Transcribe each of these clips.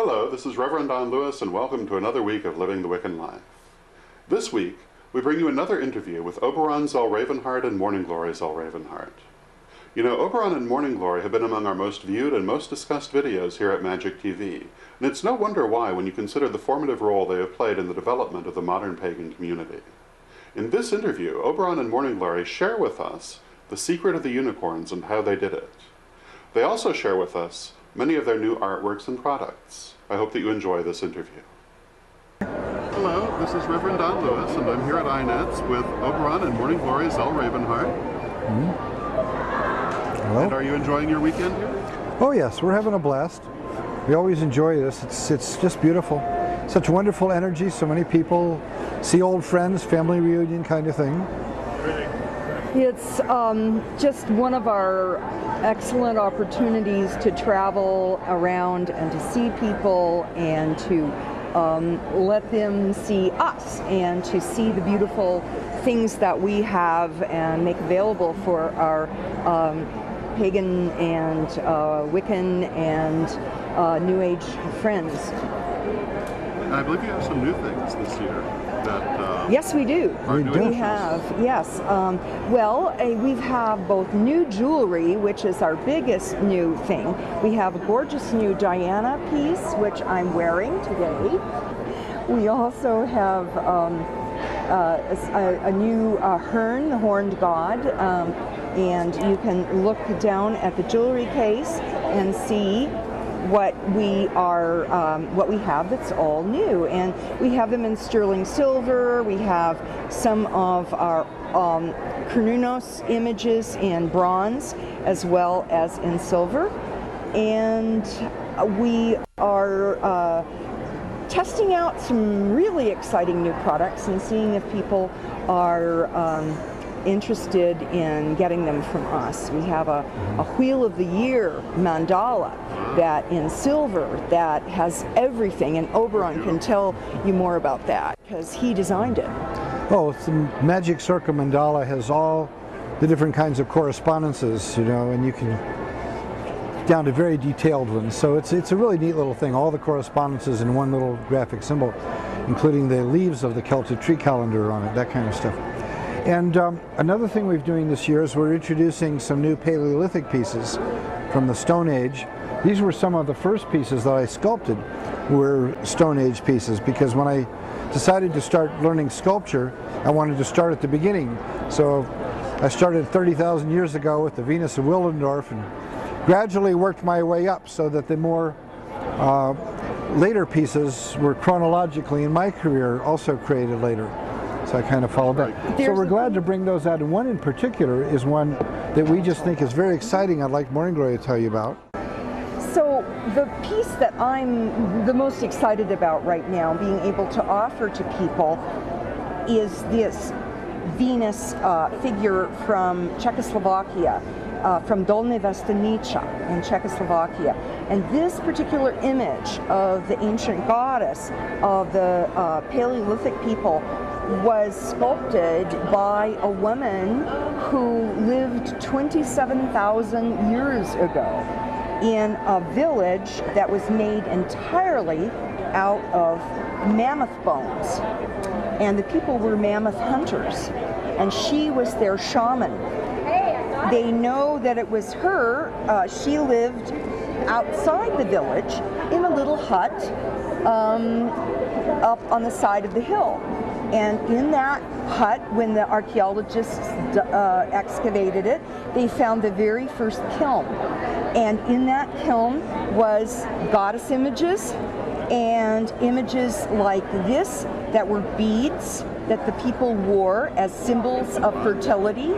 Hello, this is Reverend Don Lewis, and welcome to another week of Living the Wiccan Life. This week, we bring you another interview with Oberon Zell-Ravenheart and Morning Glory Zell-Ravenheart. You know, Oberon and Morning Glory have been among our most viewed and most discussed videos here at Magick TV, and it's no wonder why when you consider the formative role they have played in the development of the modern pagan community. In this interview, Oberon and Morning Glory share with us the secret of the unicorns and how they did it. They also share with us many of their new artworks and products. I hope that you enjoy this interview. Hello, this is Reverend Don Lewis, and I'm here at INATS with Oberon and Morning Glory Zell-Ravenheart. Hello. And are you enjoying your weekend here? Oh yes, we're having a blast. We always enjoy this. It's just beautiful. Such wonderful energy, so many people, see old friends, family reunion kind of thing. It's just one of our excellent opportunities to travel around and to see people and to let them see us and to see the beautiful things that we have and make available for our pagan and Wiccan and New Age friends. I believe you have some new things this year. Yes, we do. We have, yes. We have both new jewelry, which is our biggest new thing. We have a gorgeous new Diana piece, which I'm wearing today. We also have a new Hearn, the horned god, and you can look down at the jewelry case and see what we have that's all new, and we have them in sterling silver. We have some of our Correllian images in bronze as well as in silver, and we are testing out some really exciting new products and seeing if people are interested in getting them from us. We have a Wheel of the Year mandala that in silver that has everything, and Oberon can tell you more about that because he designed it. Oh, the Magic Circle mandala has all the different kinds of correspondences, you know, and you can down to very detailed ones. So it's a really neat little thing. All the correspondences in one little graphic symbol, including the leaves of the Celtic tree calendar on it, that kind of stuff. And another thing we're doing this year is we're introducing some new Paleolithic pieces from the Stone Age. These were some of the first pieces that I sculpted were Stone Age pieces, because when I decided to start learning sculpture, I wanted to start at the beginning. So I started 30,000 years ago with the Venus of Willendorf and gradually worked my way up so that the more later pieces were chronologically in my career also created later. So I kind of followed that. So we're glad to bring those out, and one in particular is one that we just think is very exciting. I'd like Morning Glory to tell you about. So the piece that I'm the most excited about right now, being able to offer to people, is this Venus figure from Czechoslovakia, from Dolní Věstonice in Czechoslovakia. And this particular image of the ancient goddess of the Paleolithic people was sculpted by a woman who lived 27,000 years ago in a village that was made entirely out of mammoth bones. And the people were mammoth hunters, and she was their shaman. They know that it was her. She lived outside the village in a little hut up on the side of the hill. And in that hut, when the archaeologists excavated it, they found the very first kiln. And in that kiln was goddess images and images like this that were beads that the people wore as symbols of fertility.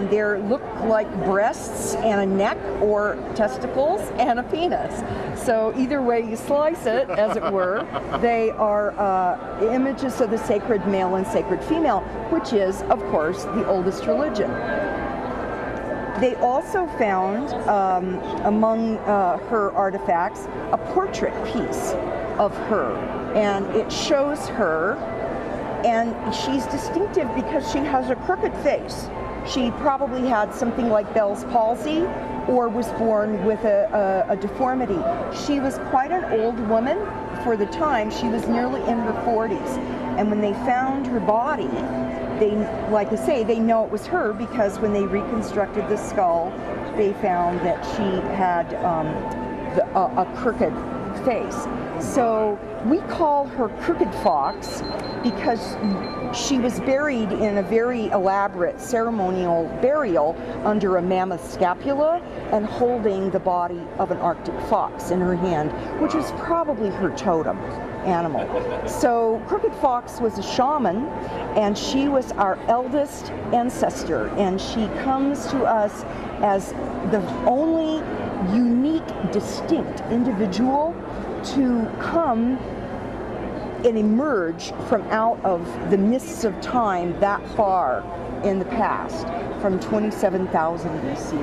They looked like breasts and a neck, or testicles and a penis. So either way you slice it, as it were, they are images of the sacred male and sacred female, which is, of course, the oldest religion. They also found among her artifacts a portrait piece of her, and it shows her, and she's distinctive because she has a crooked face. She probably had something like Bell's palsy, or was born with a deformity. She was quite an old woman for the time. She was nearly in her 40s. And when they found her body, they, like I say, they know it was her because when they reconstructed the skull, they found that she had a crooked face. So we call her Crooked Fox because she was buried in a very elaborate ceremonial burial under a mammoth scapula and holding the body of an Arctic fox in her hand, which was probably her totem animal. So Crooked Fox was a shaman, and she was our eldest ancestor, and she comes to us as the only unique, distinct individual to come and emerge from out of the mists of time that far in the past, from 27,000 BC.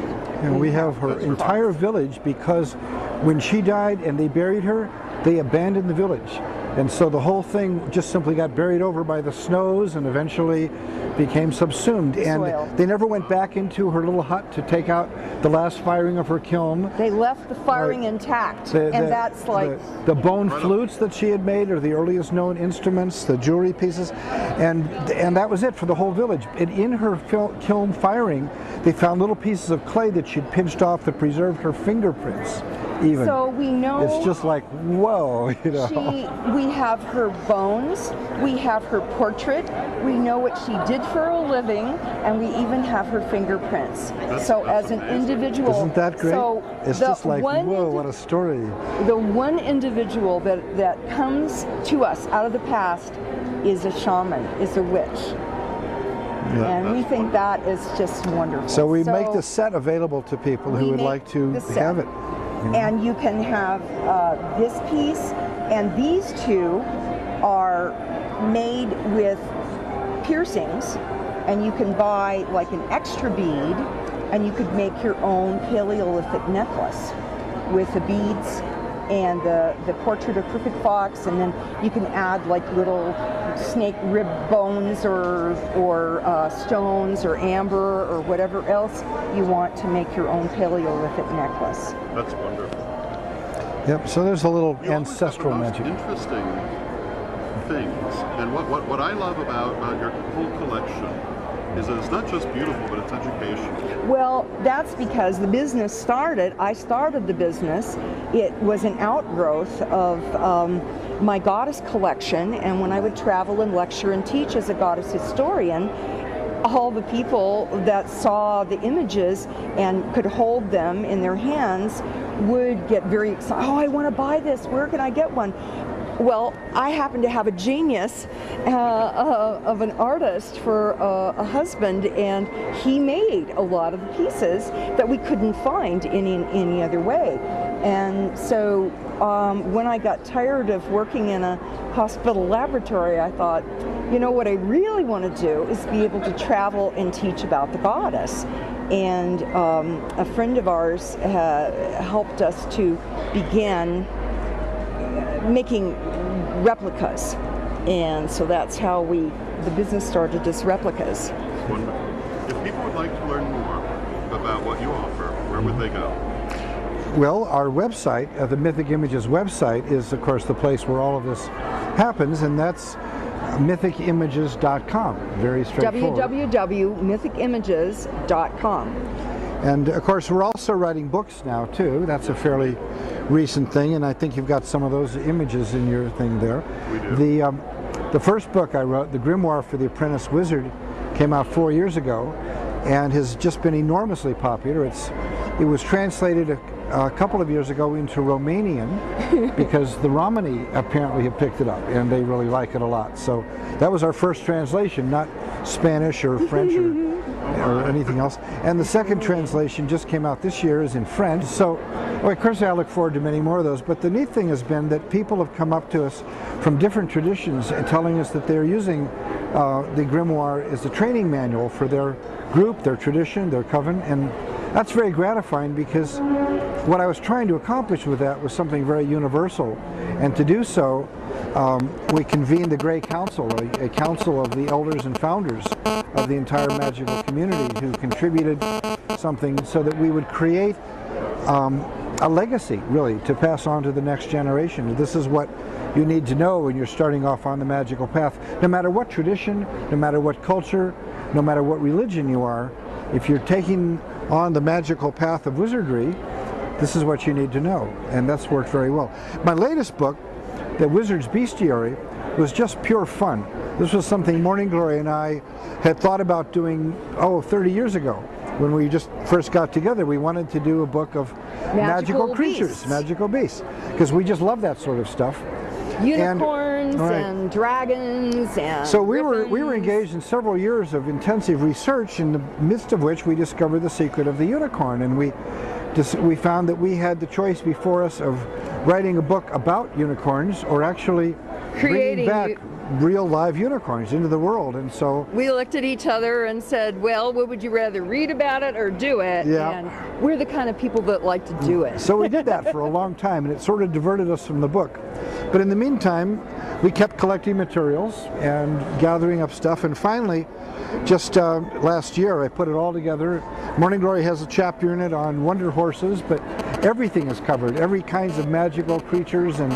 And we have her entire village because when she died and they buried her, they abandoned the village. And so the whole thing just simply got buried over by the snows and eventually became subsumed. And they never went back into her little hut to take out the last firing of her kiln. They left the firing intact, and that's like... The bone flutes that she had made are the earliest known instruments, the jewelry pieces, and that was it for the whole village. And in her kiln firing, they found little pieces of clay that she'd pinched off that preserved her fingerprints. Even. So we know it's just like, whoa, you know. We have her bones, we have her portrait, we know what she did for a living, and we even have her fingerprints. That's as an individual. Isn't that great? So it's just like, whoa, what a story. The one individual that comes to us out of the past is a shaman, is a witch. Yeah, and we think that is just wonderful. So we make the set available to people who would like to have it. And you can have this piece, and these two are made with piercings, and you can buy like an extra bead, and you could make your own Paleolithic necklace with the beads and the portrait of Crooked Fox, and then you can add like little snake rib bones or stones or amber or whatever else you want to make your own Paleolithic necklace. That's wonderful. Yep, so there's a little ancestral magic. Interesting things, and what I love about your whole collection is that it's not just beautiful, but it's educational. Well, that's because the business started, I started the business, it was an outgrowth of my goddess collection, and when I would travel and lecture and teach as a goddess historian, all the people that saw the images and could hold them in their hands would get very excited. Oh, I want to buy this, where can I get one? Well, I happen to have a genius of an artist for a husband, and he made a lot of the pieces that we couldn't find in any other way. And so when I got tired of working in a hospital laboratory, I thought, you know, what I really want to do is be able to travel and teach about the goddess. And a friend of ours helped us to begin making replicas, and so that's how the business started as replicas. Wonderful. If people would like to learn more about what you offer, where would they go? Well, our website, the Mythic Images website, is of course the place where all of this happens, and that's mythicimages.com. Very straightforward. www.mythicimages.com. And of course we're also writing books now too. That's a fairly recent thing, and I think you've got some of those images in your thing there. We do. The first book I wrote, The Grimoire for the Apprentice Wizard, came out 4 years ago and has just been enormously popular. It was translated a couple of years ago into Romanian because the Romani apparently have picked it up and they really like it a lot. So that was our first translation, not Spanish or French or anything else. And the second translation just came out this year, is in French. So, well, of course I look forward to many more of those, but the neat thing has been that people have come up to us from different traditions telling us that they're using the grimoire as a training manual for their group, their tradition, their coven, and that's very gratifying because what I was trying to accomplish with that was something very universal, and to do so we convened the Grey Council, a council of the elders and founders of the entire magical community who contributed something so that we would create a legacy, really, to pass on to the next generation. This is what you need to know when you're starting off on the magical path. No matter what tradition, no matter what culture, no matter what religion you are, if you're taking on the magical path of wizardry, this is what you need to know, and that's worked very well. My latest book, The Wizard's Bestiary, was just pure fun. This was something Morning Glory and I had thought about doing, 30 years ago. When we just first got together, we wanted to do a book of magical creatures, beasts. Magical beasts, because we just love that sort of stuff. Unicorns and dragons and so we were engaged in several years of intensive research, in the midst of which we discovered the secret of the unicorn, and we found that we had the choice before us of writing a book about unicorns or actually bringing back real live unicorns into the world. And so we looked at each other and said, well, what would you rather, read about it or do it? Yeah. And we're the kind of people that like to do it. So we did that for a long time, and it sort of diverted us from the book. But in the meantime, we kept collecting materials and gathering up stuff, and finally, just last year, I put it all together. Morning Glory has a chapter in it on wonder horses, but everything is covered, every kinds of magical creatures and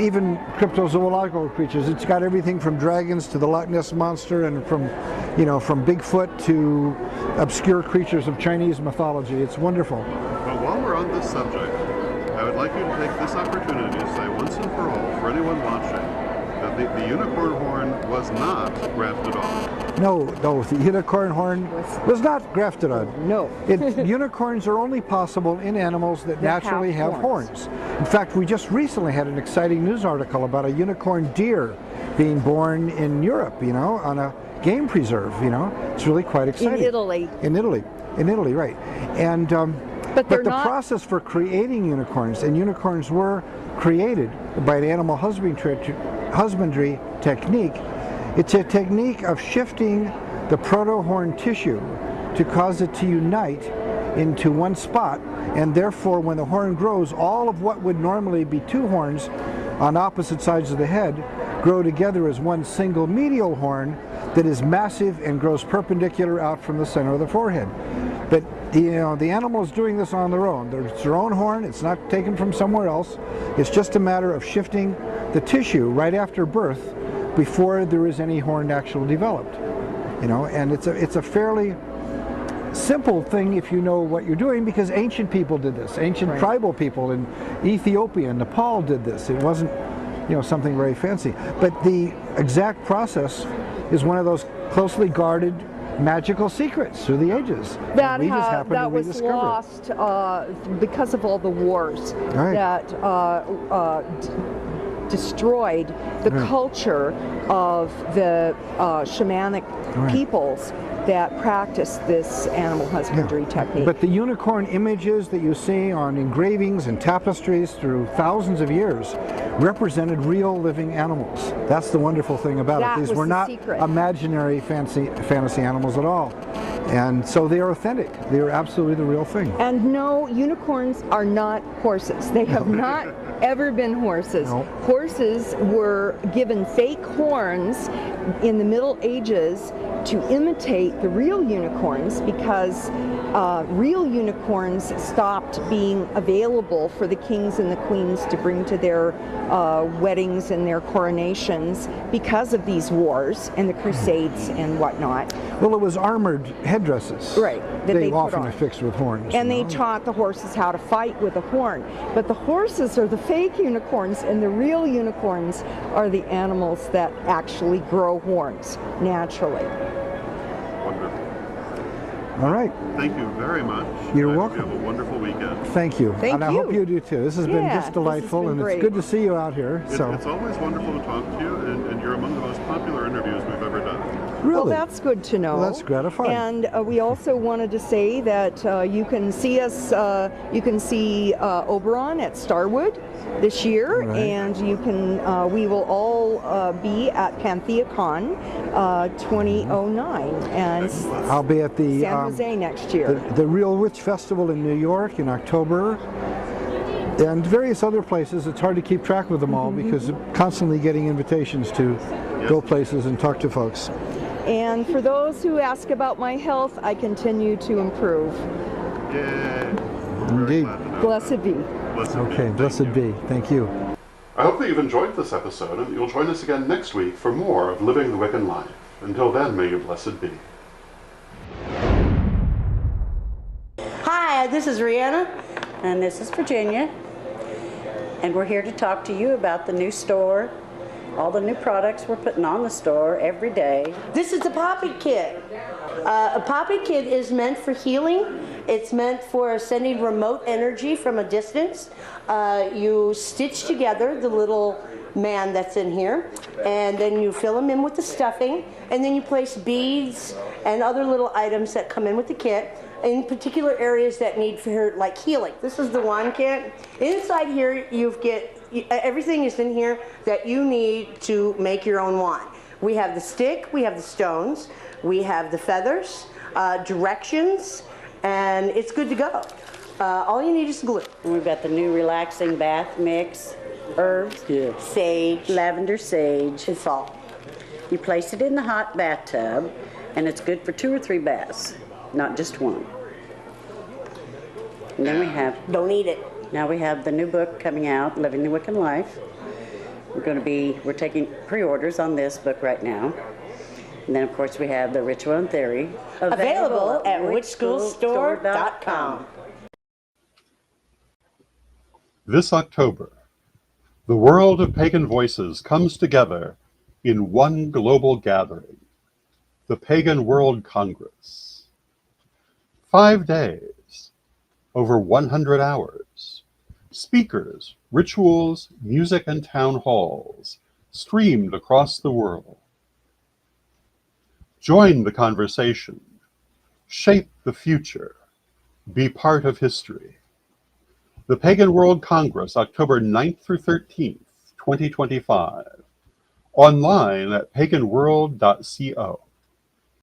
even cryptozoological creatures. It's got everything from dragons to the Loch Ness Monster, and from Bigfoot to obscure creatures of Chinese mythology. It's wonderful. But while we're on this subject, I would like you to take this opportunity to say once and for all, for anyone watching, that the unicorn horn was not grafted on. No, the unicorn horn was not grafted on. No. Unicorns are only possible in animals that naturally have horns. In fact, we just recently had an exciting news article about a unicorn deer being born in Europe, on a game preserve, It's really quite exciting. In Italy, right. And but the process for creating unicorns, and unicorns were created by an animal husbandry technique. It's a technique of shifting the proto-horn tissue to cause it to unite into one spot, and therefore when the horn grows, all of what would normally be two horns on opposite sides of the head grow together as one single medial horn that is massive and grows perpendicular out from the center of the forehead. But the animal is doing this on their own. It's their own horn. It's not taken from somewhere else. It's just a matter of shifting the tissue right after birth, before there is any horn actually developed. And it's a fairly simple thing if you know what you're doing, because ancient people did this. Ancient tribal people in Ethiopia and Nepal did this. It wasn't something very fancy. But the exact process is one of those closely guarded magical secrets through the ages. That was lost because of all the wars that destroyed the culture of the shamanic peoples that practice this animal husbandry technique. But the unicorn images that you see on engravings and tapestries through thousands of years represented real living animals. That's the wonderful thing about it. These were not imaginary fantasy animals at all. And so they are authentic. They are absolutely the real thing. And no, unicorns are not horses. They have not ever been horses. No. Horses were given fake horns in the Middle Ages to imitate the real unicorns, because real unicorns stopped being available for the kings and the queens to bring to their weddings and their coronations because of these wars and the Crusades and whatnot. Well, it was armored headdresses. Right. That they often affixed with horns. And they taught the horses how to fight with a horn. But the horses are the fake unicorns, and the real unicorns are the animals that actually grow horns naturally. Wonderful. All right. Thank you very much. You're welcome. You have a wonderful weekend. Thank you. Thank and I you. hope you do too. This has been just delightful, and great. it's good to see you out here. It's always wonderful to talk to you, and you're among the most popular interviews we've ever done. Really? Well, that's good to know. Well, that's gratifying. And we also wanted to say that you can see us, you can see Oberon at Starwood this year, and you can, we will all be at PantheaCon 2009, and I'll be at the San Jose next year. The Real Witch Festival in New York in October, and various other places. It's hard to keep track of them all because I'm constantly getting invitations to go places and talk to folks. And for those who ask about my health, I continue to improve. Yay. Indeed. Blessed be. Okay, blessed be. Thank you. I hope that you've enjoyed this episode and that you'll join us again next week for more of Living the Wiccan Life. Until then, may you blessed be. Hi, this is Rihanna. And this is Virginia. And we're here to talk to you about the new store, all the new products we're putting on the store every day. This is the Poppy Kit. A Poppy Kit is meant for healing. It's meant for sending remote energy from a distance. You stitch together the little man that's in here, and then you fill him in with the stuffing, and then you place beads and other little items that come in with the kit in particular areas that need for like healing. This is the wand kit. Inside here everything is in here that you need to make your own wand. We have the stick, we have the stones, we have the feathers, directions, and it's good to go. All you need is glue. And we've got the new relaxing bath mix, herbs, sage, lavender sage. It's all. You place it in the hot bathtub, and it's good for 2 or 3 baths, not just one. And then we have, don't eat it. Now we have the new book coming out, Living the Wiccan Life. We're taking pre-orders on this book right now. And then of course we have the Ritual and Theory. Available at witchschoolstore.com. This October, the world of pagan voices comes together in one global gathering, the Pagan World Congress. 5 days, over 100 hours, speakers, rituals, music, and town halls streamed across the world. Join the conversation, shape the future, be part of history. The Pagan World Congress, October 9th through 13th, 2025. Online at paganworld.co.